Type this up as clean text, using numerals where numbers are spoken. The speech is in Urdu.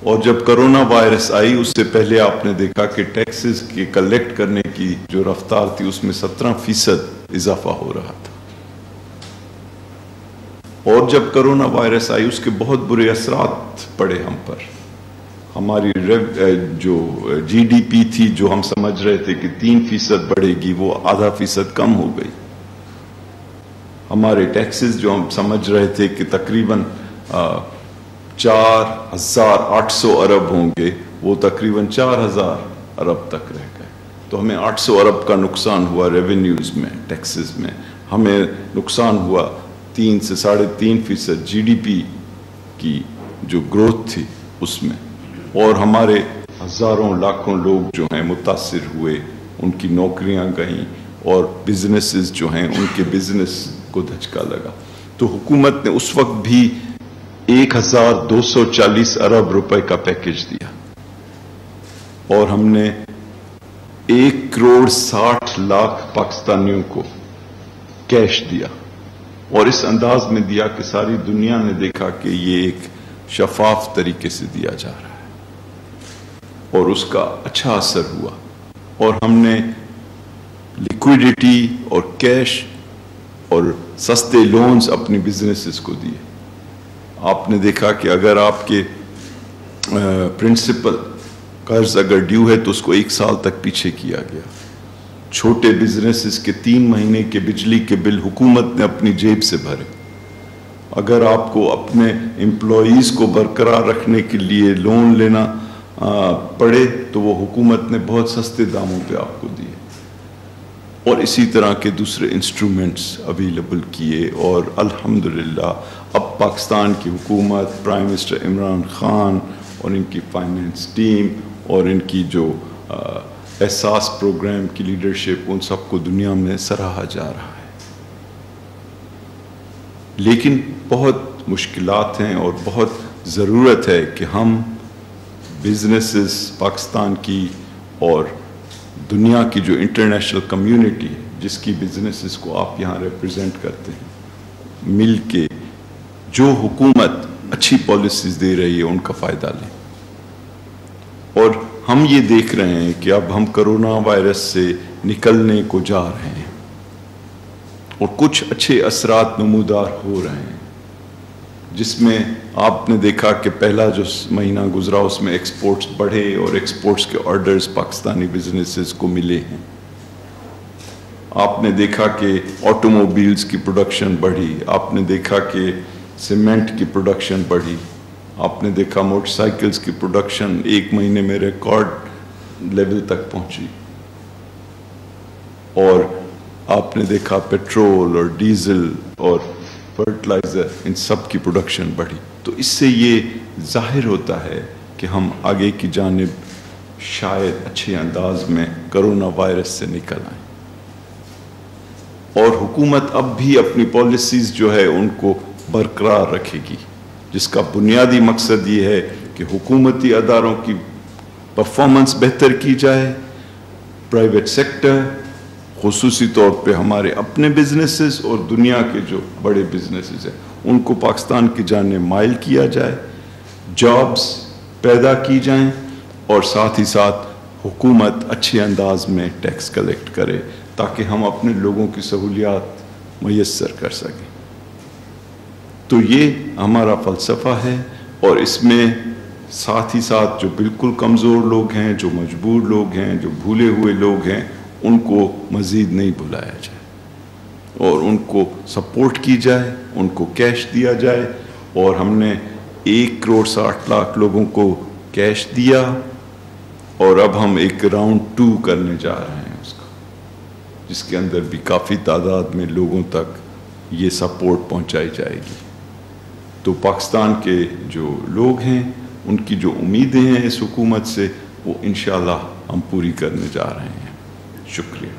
اور جب کرونا وائرس آئی اس سے پہلے آپ نے دیکھا کہ ٹیکسز کے کلیکٹ کرنے کی جو رفتار تھی اس میں 17% اضافہ ہو رہا تھا. اور جب کرونا وائرس آئی اس کے بہت برے اثرات پڑے ہم پر. ہماری جو جی ڈی پی تھی جو ہم سمجھ رہے تھے کہ 3% بڑھے گی وہ 0.5% کم ہو گئی. ہمارے ٹیکسز جو ہم سمجھ رہے تھے کہ تقریباً 4,800 ارب ہوں گے وہ تقریباً 4,000 ارب تک رہ گئے. تو ہمیں 800 ارب کا نقصان ہوا ریونیوز میں, ٹیکسز میں. ہمیں نقصان ہوا 3 سے 3.5% جی ڈی پی کی جو گروتھ تھی اس میں. اور ہمارے ہزاروں لاکھوں لوگ جو ہیں متاثر ہوئے, ان کی نوکریاں گئیں اور بزنسز جو ہیں ان کے بزنس کو دھچکا لگا. تو حکومت نے اس وقت بھی 1,240 ارب روپے کا پیکج دیا اور ہم نے 1,60,00,000 پاکستانیوں کو کیش دیا. اور اس انداز میں دیا کہ ساری دنیا نے دیکھا کہ یہ ایک شفاف طریقے سے دیا جا رہا ہے اور اس کا اچھا اثر ہوا. اور ہم نے لیکویڈیٹی اور کیش اور سستے لونز اپنی بزنسز کو دیے. آپ نے دیکھا کہ اگر آپ کے پرنسپل قرض اگر ڈیو ہے تو اس کو 1 سال تک پیچھے کیا گیا. چھوٹے بزنسز کے 3 مہینے کے بجلی کے بل حکومت نے اپنی جیب سے بھرے. اگر آپ کو اپنے امپلائیز کو برقرار رکھنے کے لیے لون لینا پڑے تو وہ حکومت نے بہت سستے داموں پہ آپ کو دیے. اور اسی طرح کے دوسرے انسٹرومنٹس اویلیبل کیے. اور الحمدللہ اب پاکستان کی حکومت, پرائم منسٹر عمران خان اور ان کی فائنینس ٹیم اور ان کی جو احساس پروگرام کی لیڈرشپ, ان سب کو دنیا میں سراہا جا رہا ہے. لیکن بہت مشکلات ہیں اور بہت ضرورت ہے کہ ہم بزنسز پاکستان کی اور دنیا کی جو انٹرنیشنل کمیونٹی ہے جس کی بزنسز کو آپ یہاں ریپرزینٹ کرتے ہیں, مل کے جو حکومت اچھی پالیسیز دے رہی ہے ان کا فائدہ لیں. اور ہم یہ دیکھ رہے ہیں کہ اب ہم کرونا وائرس سے نکلنے کو جا رہے ہیں اور کچھ اچھے اثرات نمودار ہو رہے ہیں, جس میں آپ نے دیکھا کہ پہلا جو مہینہ گزرا اس میں ایکسپورٹس بڑھے اور ایکسپورٹس کے آرڈرز پاکستانی بزنسز کو ملے ہیں. آپ نے دیکھا کہ آٹوموبیلز کی پروڈکشن بڑھی, آپ نے دیکھا کہ سیمنٹ کی پروڈکشن بڑھی, آپ نے دیکھا موٹر سائیکلز کی پروڈکشن 1 مہینے میں ریکارڈ لیول تک پہنچی. اور آپ نے دیکھا پیٹرول اور ڈیزل اور فرٹیلائزر ان سب کی پروڈکشن بڑھی. تو اس سے یہ ظاہر ہوتا ہے کہ ہم آگے کی جانب شاید اچھے انداز میں کرونا وائرس سے نکل آئیں. اور حکومت اب بھی اپنی پالیسیز جو ہے ان کو برقرار رکھے گی, جس کا بنیادی مقصد یہ ہے کہ حکومتی اداروں کی پرفارمنس بہتر کی جائے, پرائیویٹ سیکٹر خصوصی طور پہ ہمارے اپنے بزنسز اور دنیا کے جو بڑے بزنسز ہیں ان کو پاکستان کی جانب مائل کیا جائے, جابز پیدا کی جائیں اور ساتھ ہی ساتھ حکومت اچھے انداز میں ٹیکس کلیکٹ کرے تاکہ ہم اپنے لوگوں کی سہولیات میسر کر سکیں. تو یہ ہمارا فلسفہ ہے. اور اس میں ساتھ ہی ساتھ جو بالکل کمزور لوگ ہیں, جو مجبور لوگ ہیں, جو بھولے ہوئے لوگ ہیں, ان کو مزید نہیں بلایا جائے اور ان کو سپورٹ کی جائے, ان کو کیش دیا جائے. اور ہم نے 1,60,00,000 لوگوں کو کیش دیا اور اب ہم ایک راؤنڈ 2 کرنے جا رہے ہیں اس کا, جس کے اندر بھی کافی تعداد میں لوگوں تک یہ سپورٹ پہنچائی جائے گی. تو پاکستان کے جو لوگ ہیں ان کی جو امیدیں ہیں اس حکومت سے وہ انشاءاللہ ہم پوری کرنے جا رہے ہیں. شکریہ.